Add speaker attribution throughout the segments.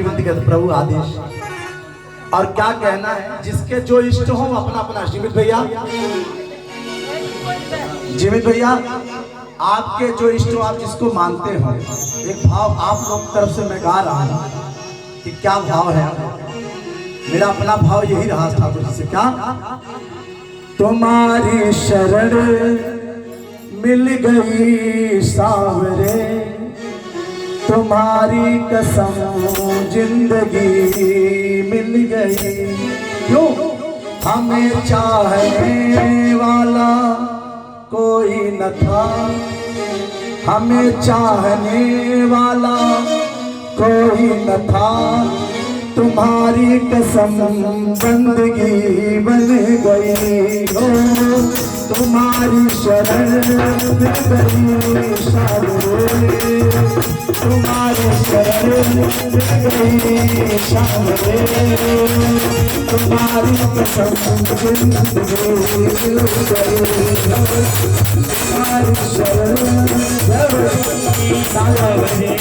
Speaker 1: विनती करते प्रभु आदेश। और क्या कहना है, जिसके जो इष्ट हो अपना अपना। जिमित भैया आपके जो इष्ट हो, आप जिसको मानते हो, एक भाव आप लोग तरफ से मैं गा रहा हूं कि क्या भाव है। मेरा अपना भाव यही रहा था तुझसे, क्या तुम्हारी शरण मिल गई सावरे, तुम्हारी कसम जिंदगी मिल गई। क्यों? हमें चाहने वाला कोई न था, हमें चाहने वाला कोई न था, तुम्हारी कसम बंदगी बन गई हो, तुम्हारी शरण मिल गई सावरे, तुम्हारी शरण मिल गई सावरे, तुम्हारी कसम जिंदगी मिल गई, तुम्हारी शरण सावरे।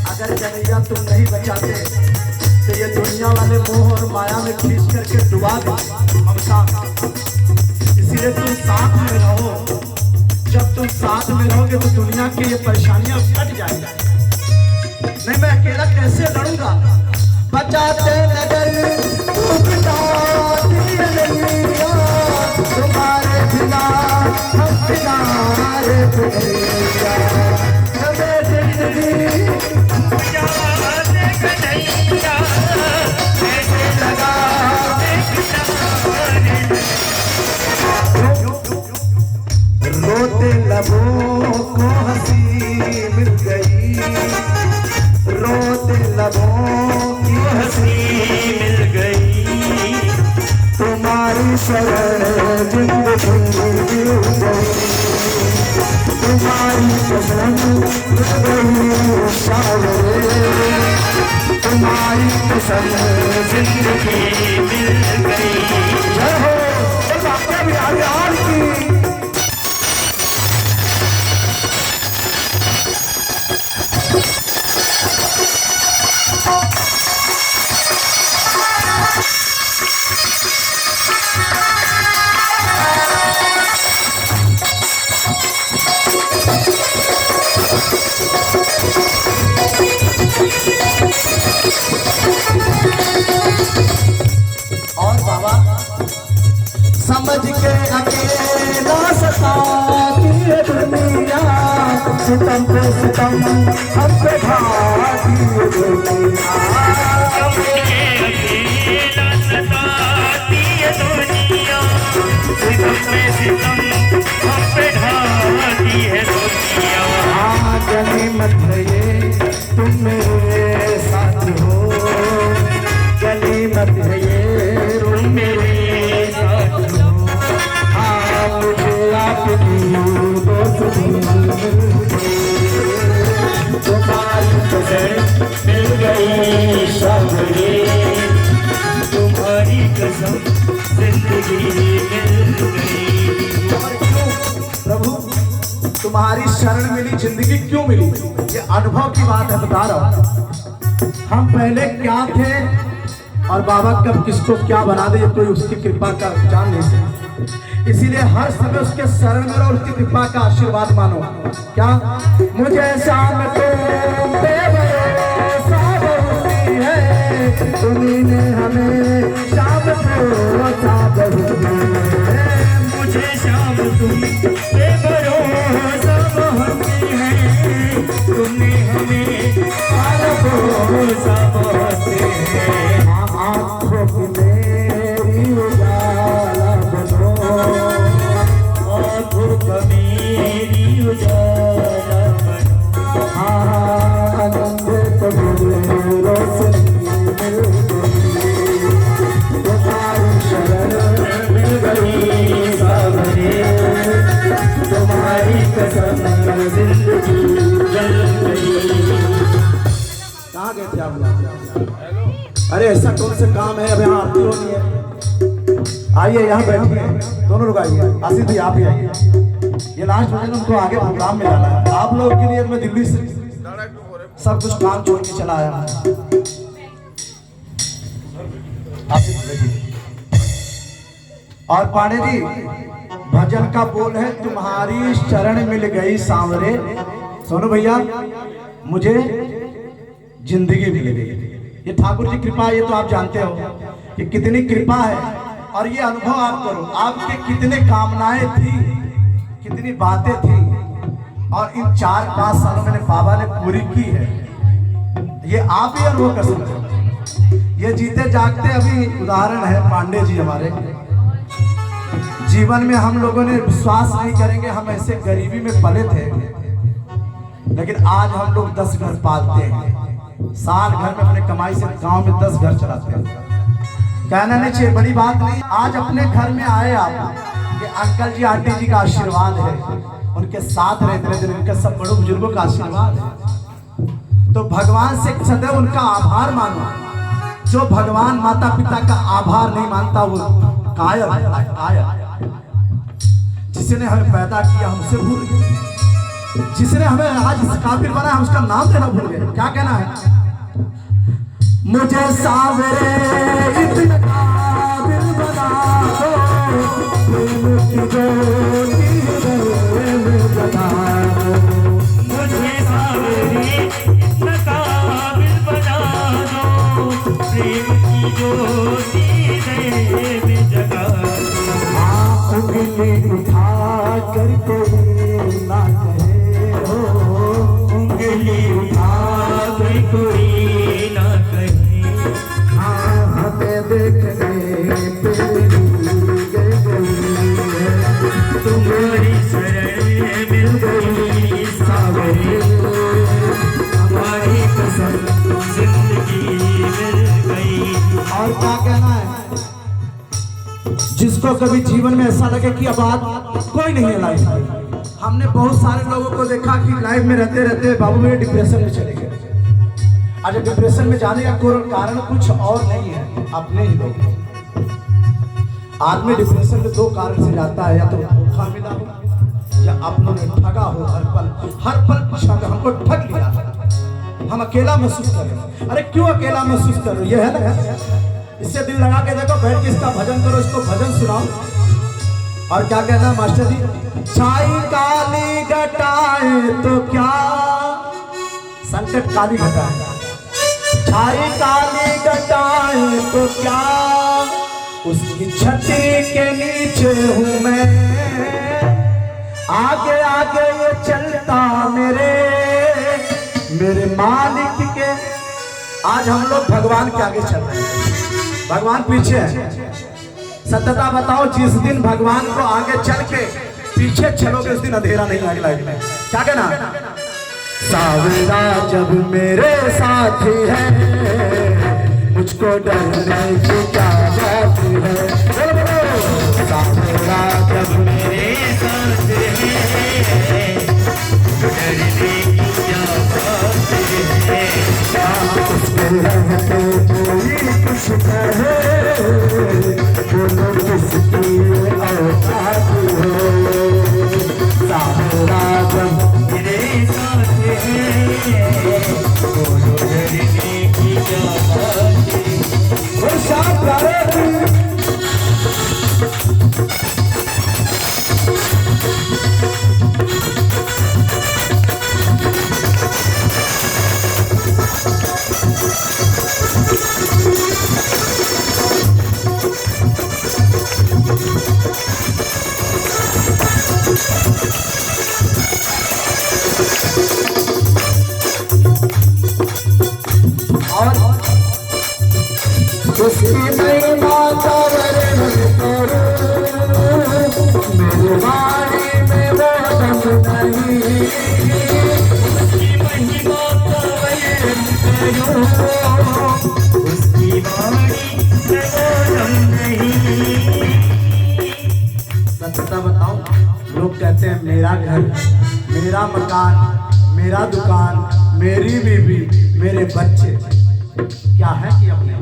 Speaker 1: अगर कन्हैया तुम नहीं बचाते तो ये दुनिया वाले मोह और माया में खींच करके डुबा दे ममता। इसीलिए तुम साथ में रहो। जब तुम साथ में रहोगे तो दुनिया की ये परेशानियां हट जाएंगी। नहीं मैं अकेला कैसे लड़ूंगा। बचाते नगर तुम्हारे बिना हम बिना रे कन्हैया, हमें जिंदगी बचाते कन्हैया, कैसे लगा रोते लबों को हंसी मिल गई, रोते लबों की हंसी मिल गई, तुम्हारी शरण जिंदगी मिल गई, तुम्हारी कसम मिल गई सावरे, तुम्हारी कसम जिंदगी मिल गई। जय हो बाबा बिहार की। और बाबा समझ के अकेला सताती है दुनिया, सितम पे सितम हम पे ढाती है दुनिया, अकेला सताती है दुनिया, सितम पे सितम हम पे ढाती है दुनिया। हाँ गनीमत है ये तुम मेरे साथ हो, गनीमत है ये तुम मेरे साथ हो। हाँ मुझे आपकी दोस्ती तुम्हारी कसम मिल गई सावरे, तुम्हारी कसम जिंदगी मिल गई। प्रभु तुम्हारी शरण मिली, जिंदगी क्यों मिली? ये अनुभव की बात है, बता रहा हूं। हम पहले क्या थे और बाबा कब किसको क्या बना दे, कोई उसकी कृपा का जान नहीं सकता। इसीलिए हर समय उसके शरण में और उसकी कृपा का आशीर्वाद मानो। क्या मुझे शाम को बेभरोसा होती है, तुम्हीं ने हमें शाम को साथ है, मुझे शाम तुम बेभरोसा होती है, तुमने अरे ऐसा कौन सा काम है, अब यहाँ आरती होनी है। आइए यहाँ बैठिए, दोनों लोग आइए। आसिफ जी आप ही आइए, ये लास्ट भजन उनको आगे प्रोग्राम में जाना है। आप लोगों के लिए मैं दिल्ली से सब कुछ काम छोड़ के चला आया। और पांडे जी भजन का बोल है, तुम्हारी शरण मिल गई सांवरे। सोनू भैया मुझे जिंदगी मिल गई। ये ठाकुर जी कृपा, ये तो आप जानते हो कि कितनी कृपा है। और ये अनुभव आप करो, आपके कितने कामनाएं थी, कितनी बातें थी, और इन 4-5 सालों में बाबा ने पूरी की है। ये आप ही अनुभव कर सकते हो। ये जीते जागते अभी उदाहरण है पांडे जी हमारे। जीवन में हम लोगों ने विश्वास नहीं करेंगे, हम ऐसे गरीबी में पले थे, लेकिन आज हम लोग 10 घर पालते हैं। साल घर में अपने कमाई से गांव में 10 घर चलाते हैं। कहना नहीं चाहिए, बड़ी बात नहीं। आज अपने घर में आए आप, ये अंकल जी आंटी जी का आशीर्वाद है, उनके साथ रहते दिन उनके सब बड़े बुजुर्गों का आशीर्वाद है। तो भगवान से सदैव उनका आभार मानो। जो भगवान माता पिता का आभार नहीं मानता वो कायर है, कायर। जिसने हमें पैदा किया हमसे भूल गए, जिसने हमें आज इस काबिल बनाया हम उसका नाम लेना भूल गए। क्या कहना है? मुझे सावरे इतने काबिल बना दो, प्रेम की ज्योति में जला दो।
Speaker 2: मुझे सावरे इतने काबिल बना दो, प्रेम की ज्योति में जला दो।
Speaker 1: उंगली उठा कर कोई ना कहे हो,
Speaker 2: उंगली उठा कर कोई ना कहे।
Speaker 1: हाँ हमें देखने पे
Speaker 2: तुम्हारी शरण मिल गई सावरे, हमारी पसंद जिंदगी मिल गई।
Speaker 1: और क्या कहना है? जिसको कभी जीवन में ऐसा लगे कि अब बात कोई नहीं है लाइफ में। हमने बहुत सारे लोगों को देखा कि लाइफ में रहते रहते बाबू मेरे डिप्रेशन में चले गए। आज डिप्रेशन में जाने का कारण कुछ और नहीं है, अपने ही लोग। आदमी डिप्रेशन में 2 कारण से जाता है, या तो धोखा मिला हो या अपनों ने ठगा हो। हर पल पीछा हमको ठग लिया, हम अकेला महसूस कर रहे हैं। अरे क्यों अकेला महसूस कर रहे हो? ये है ना, इससे दिल लगा के देखो, बैठ के इसका भजन करो, इसको भजन सुनाओ। और क्या कहना मास्टर जी? छाई काली घटाए तो क्या, संकट काली घटाए, छाई काली घटाए तो क्या, उसकी छतरी के नीचे हूँ मैं, आगे आगे ये चलता मेरे मालिक के। आज हम लोग भगवान के आगे चल रहे हैं, भगवान पीछे है। सत्यता बताओ, जिस दिन भगवान को आगे चल के पीछे चलोगे उस दिन अंधेरा नहीं आएगा लाइफ में। क्या कहना? सावरा जब मेरे साथी है, मुझको डरने की क्या बात है। सावरा जब मेरे साथ है, डरने की क्या बात है। उसके रहते कोई कुछ कहे, बोलो किसकी औकात हो। सावरा जब
Speaker 2: मेरे साथ है, बोलो डरने की क्या बात है।
Speaker 1: वो शाम करे उसकी नई माता वर्णन करो, मेरे वाणी में वो दम नहीं।
Speaker 2: उसकी महिमा का वर्णन करो, उसकी वाणी में वो दम नहीं।
Speaker 1: सत्यता बताओ, लोग कहते हैं मेरा घर, मेरा मकान, मेरा दुकान, मेरी बीवी, मेरे बच्चे, क्या है कि अपने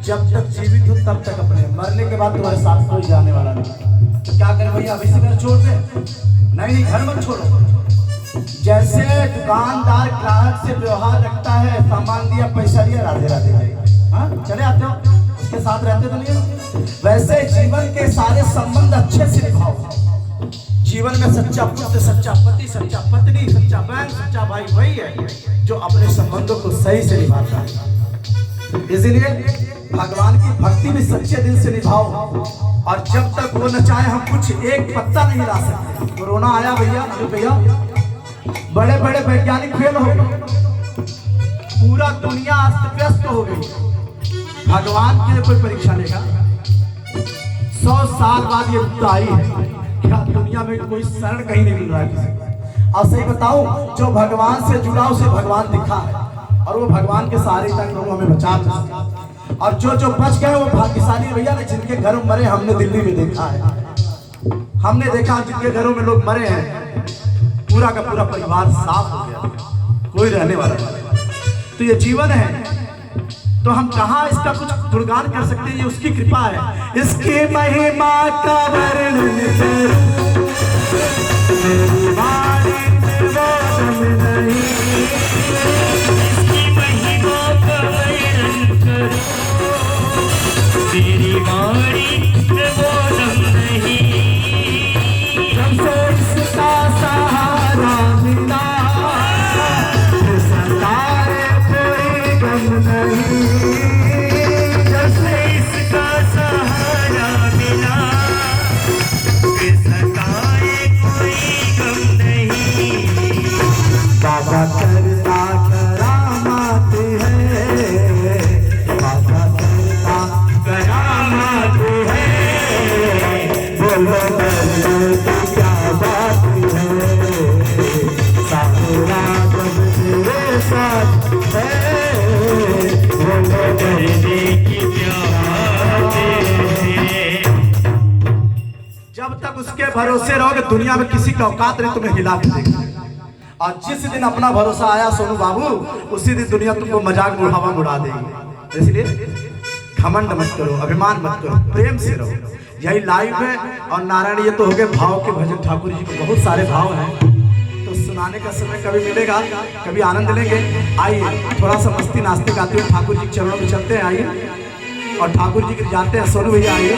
Speaker 1: जब तक जीवित हो तब तक अपने, मरने के बाद तुम्हारे साथ कोई जाने वाला नहीं। तो क्या करें भैया, अभी से घर छोड़ दे? नहीं, घर मत छोड़ो। जैसे दुकानदार ग्राहक से व्यवहार रखता है, सामान दिया, पैसा दिया, राधे राधे भाई, हाँ चले आते हो, उसके साथ रहते तो नहीं हो। वैसे जीवन के सारे संबंध अच्छे से निभाओ। जीवन में सच्चा पुत्र, सच्चा पति, सच्चा पत्नी, सच्चा बहन, सच्चा भाई वही है जो अपने संबंधों को सही से निभाता है। इसलिए भगवान की भक्ति भी सच्चे दिल से निभाओ। और जब तक वो न चाहे हम कुछ एक पत्ता नहीं ला सकते। कोरोना आया भैया, अरे भैया बड़े बड़े वैज्ञानिक फेल हो गए, पूरा दुनिया अस्त व्यस्त हो गई। भगवान के लिए कोई परीक्षा लेगा? 100 साल बाद ये आई है, क्या दुनिया में कोई शरण कहीं नहीं मिल रहा है किसी को। और सही बताऊं, जो भगवान से जुड़ा उसे भगवान दिखा है, और वो भगवान के सहारे तक लोग हमें बचा सकते। और जो बच गए वो भाग्यशाली भैया ने, जिनके घरों मरे हमने दिल्ली में देखा है। हमने देखा जिनके घरों में लोग मरे हैं, पूरा का पूरा परिवार साफ हो गया, कोई रहने वाला नहीं। तो ये जीवन है, तो हम कहाँ इसका कुछ गुणगान कर सकते हैं? ये उसकी कृपा है। इसकी महिमा का वर्णन करूं, मेरी वाणी में वर्णन नहीं।
Speaker 2: इसकी महिमा का वर्णन करूं, तेरी वाणी में बोलम नहीं।
Speaker 1: जब से इसका सहारा मिला, सताए कोई गम नहीं।
Speaker 2: जब से इसका सहारा मिला, सताए कोई गम नहीं।
Speaker 1: बाबा करता करामात है, बाबा करता करामात है। बोलो बंदे की क्या बात है, सारा जब तेरे साथ है। बोलो
Speaker 2: बंदे की क्या बात है।
Speaker 1: जब तक उसके भरोसे रहोगे दुनिया में किसी का औकात नहीं तुम्हें हिला के देगा। और जिस दिन अपना भरोसा आया सोनू बाबू, उसी दिन दुनिया तुमको मजाक में हवा में उड़ा देगी। इसलिए घमंड मत करो, अभिमान मत करो, प्रेम से रहो। यही लाइव है। और नारायण ये तो हो गए भाव के भजन। ठाकुर जी को बहुत सारे भाव हैं, तो सुनाने का समय कभी मिलेगा, कभी आनंद लेंगे। आइए थोड़ा सा मस्ती नाचते गाते हुए ठाकुर जी के चरणों में चलते हैं। आइए, और ठाकुर जी के जानते हैं सोनू भैया, आइए।